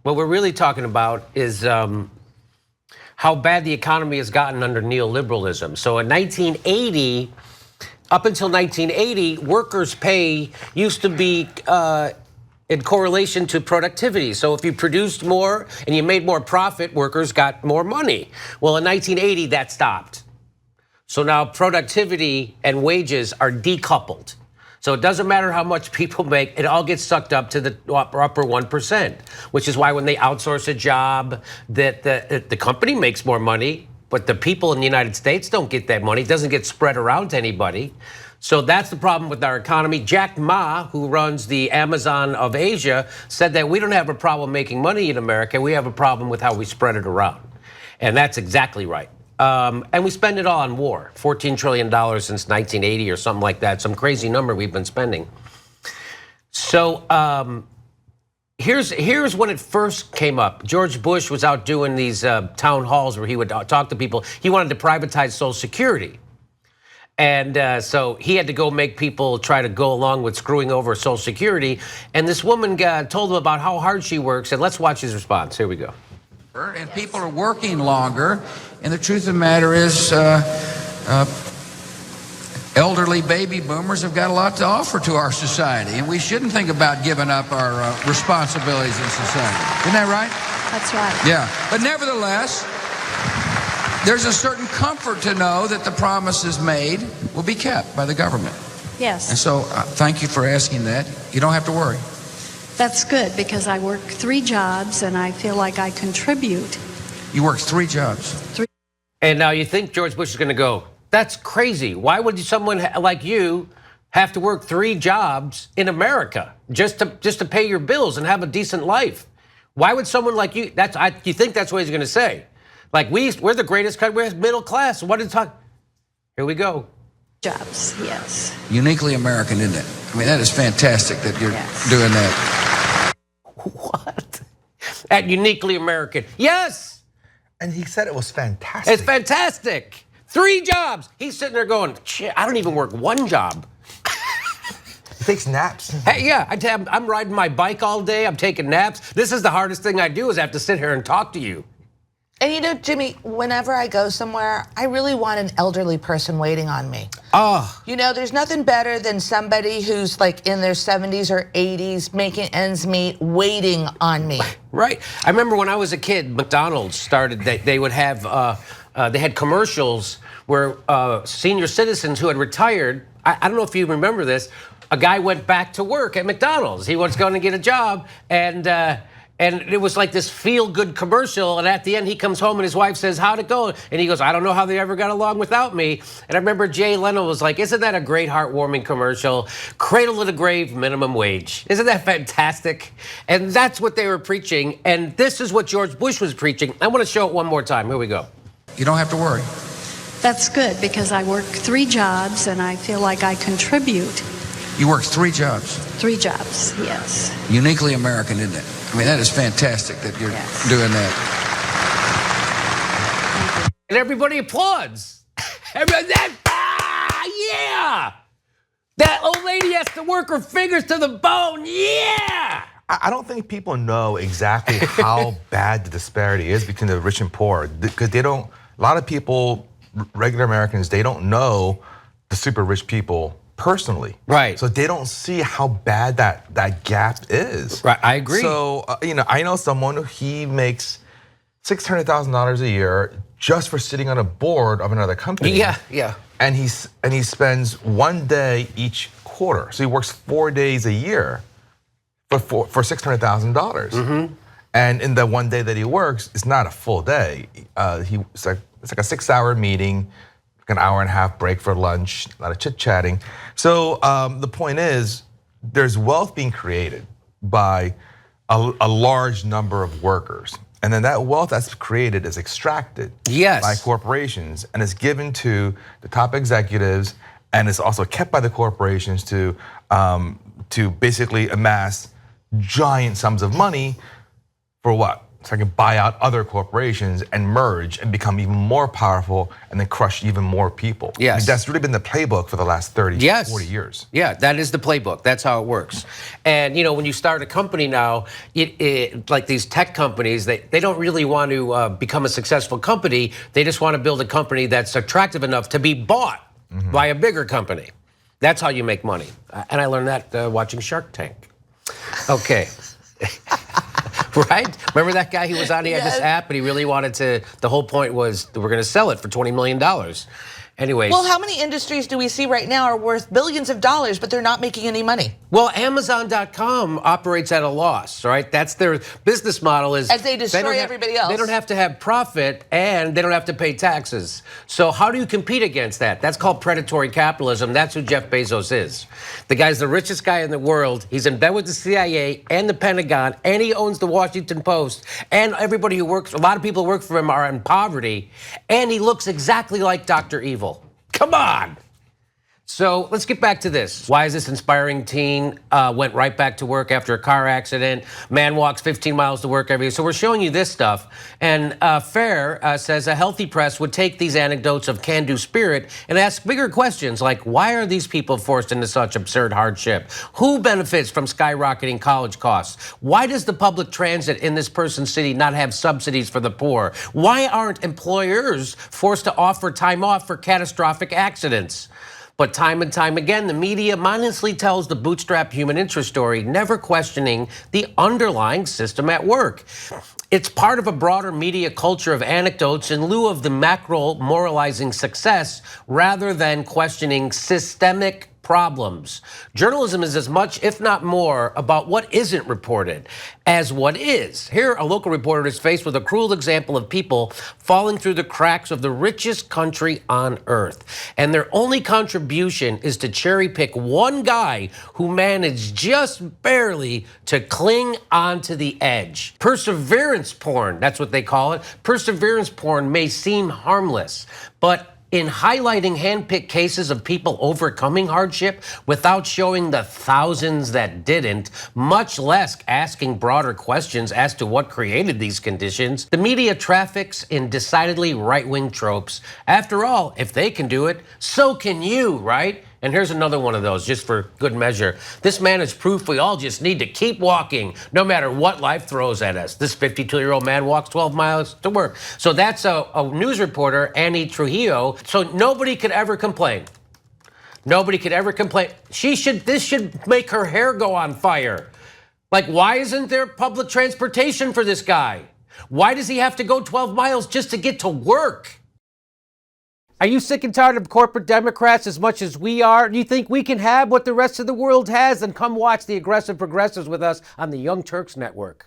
What we're really talking about is how bad the economy has gotten under neoliberalism. So in 1980, up until 1980, workers' pay used to be in correlation to productivity. So if you produced more and you made more profit, workers got more money. Well, in 1980, that stopped. So now productivity and wages are decoupled. So it doesn't matter how much people make, it all gets sucked up to the upper 1%, which is why when they outsource a job, that the company makes more money, but the people in the United States don't get that money. It doesn't get spread around to anybody. So that's the problem with our economy. Jack Ma, who runs the Amazon of Asia, said that we don't have a problem making money in America. We have a problem with how we spread it around. And that's exactly right. And we spend it all on war, $14 trillion since 1980 or something like that, some crazy number we've been spending. So here's when it first came up. George Bush was out doing these town halls where he would talk to people. He wanted to privatize Social Security. And so he had to go make people try to go along with screwing over Social Security. And this woman told him about how hard she works. And let's watch his response. Here we go. And people are working longer, and the truth of the matter is elderly baby boomers have got a lot to offer to our society, and we shouldn't think about giving up our responsibilities in society. Isn't that right? That's right. Yeah, but nevertheless, there's a certain comfort to know that the promises made will be kept by the government. Yes. And so thank you for asking that. You don't have to worry. That's good, because I work 3 jobs and I feel like I contribute. You work 3 jobs. 3. And now you think George Bush is going to go, that's crazy. Why would someone like you have to work 3 jobs in America just to pay your bills and have a decent life? Why would someone like you, you think that's what he's going to say? Like we're the greatest country, we're middle class. What did talk? Here we go. Jobs, yes. Uniquely American, isn't it? I mean, that is fantastic that you're doing that. What? At uniquely American. Yes. And he said it was fantastic. It's fantastic. 3 jobs. He's sitting there going, shit, I don't even work 1 job. He takes naps. Hey, yeah, I'm riding my bike all day. I'm taking naps. This is the hardest thing I do is I have to sit here and talk to you. And you know, Jimmy, whenever I go somewhere, I really want an elderly person waiting on me. Oh. You know, there's nothing better than somebody who's like in their 70s or 80s making ends meet, waiting on me. Right. I remember when I was a kid, McDonald's started, they would have, they had commercials where senior citizens who had retired, I don't know if you remember this, a guy went back to work at McDonald's. He was going to get a job, and it was like this feel-good commercial, and at the end he comes home and his wife says, how'd it go? And he goes, I don't know how they ever got along without me. And I remember Jay Leno was like, isn't that a great heartwarming commercial? Cradle to the grave, minimum wage. Isn't that fantastic? And that's what they were preaching, and this is what George Bush was preaching. I want to show it one more time. Here we go. You don't have to worry. That's good, because I work 3 jobs and I feel like I contribute. You work 3 jobs. 3 jobs, yes. Uniquely American, isn't it? I mean, that is fantastic that you're doing that. And everybody applauds. Everybody, yeah! That old lady has to work her fingers to the bone, yeah! I don't think people know exactly how bad the disparity is between the rich and poor, because they don't, a lot of people, regular Americans, they don't know the super rich people personally. Right. So they don't see how bad that gap is. Right, I agree. So, you know, I know someone who he makes $600,000 a year just for sitting on a board of another company. Yeah. And he spends 1 day each quarter. So he works 4 days a year for $600,000. And in the 1 day that he works, it's not a full day. It's like a 6-hour meeting, an hour and a half break for lunch, a lot of chit-chatting. So the point is, there's wealth being created by a large number of workers. And then that wealth that's created is extracted by corporations and is given to the top executives, and it's also kept by the corporations to basically amass giant sums of money for what? so I can buy out other corporations and merge and become even more powerful and then crush even more people. Yes. I mean, that's really been the playbook for the last 30, Yes. 40 years. Yeah, that is the playbook. That's how it works. And when you start a company now, like these tech companies, they don't really want to become a successful company. They just want to build a company that's attractive enough to be bought by a bigger company. That's how you make money. And I learned that watching Shark Tank. Okay. Right? Remember that guy who was on, he had this app and he really wanted to, the whole point was we're going to sell it for $20 million. Anyways. Well, how many industries do we see right now are worth billions of dollars, but they're not making any money? Well, Amazon.com operates at a loss, right? That's their business model is as they destroy everybody else. They don't have to have profit and they don't have to pay taxes. So how do you compete against that? That's called predatory capitalism. That's who Jeff Bezos is. The guy's the richest guy in the world. He's in bed with the CIA and the Pentagon, and he owns the Washington Post. And everybody who works, a lot of people who work for him are in poverty. And he looks exactly like Dr. Evil. Come on. So let's get back to this. Why is this inspiring teen went right back to work after a car accident? Man walks 15 miles to work every day. So we're showing you this stuff. And Fair says a healthy press would take these anecdotes of can-do spirit and ask bigger questions like, why are these people forced into such absurd hardship? Who benefits from skyrocketing college costs? Why does the public transit in this person's city not have subsidies for the poor? Why aren't employers forced to offer time off for catastrophic accidents? But time and time again, the media mindlessly tells the bootstrap human interest story, never questioning the underlying system at work. It's part of a broader media culture of anecdotes in lieu of the macro moralizing success, rather than questioning systemic problems. Journalism is as much, if not more, about what isn't reported as what is. Here, a local reporter is faced with a cruel example of people falling through the cracks of the richest country on earth. And their only contribution is to cherry pick one guy who managed just barely to cling onto the edge. Perseverance porn, that's what they call it. Perseverance porn may seem harmless, but in highlighting hand-picked cases of people overcoming hardship without showing the thousands that didn't, much less asking broader questions as to what created these conditions, the media traffics in decidedly right-wing tropes. After all, if they can do it, so can you, right? And here's another one of those, just for good measure. This man is proof we all just need to keep walking, no matter what life throws at us. This 52-year-old man walks 12 miles to work. So that's a news reporter, Anne Trujillo. So nobody could ever complain. Nobody could ever complain. This should make her hair go on fire. Like, why isn't there public transportation for this guy? Why does he have to go 12 miles just to get to work? Are you sick and tired of corporate Democrats as much as we are? Do you think we can have what the rest of the world has? Then come watch the Aggressive Progressives with us on the Young Turks Network.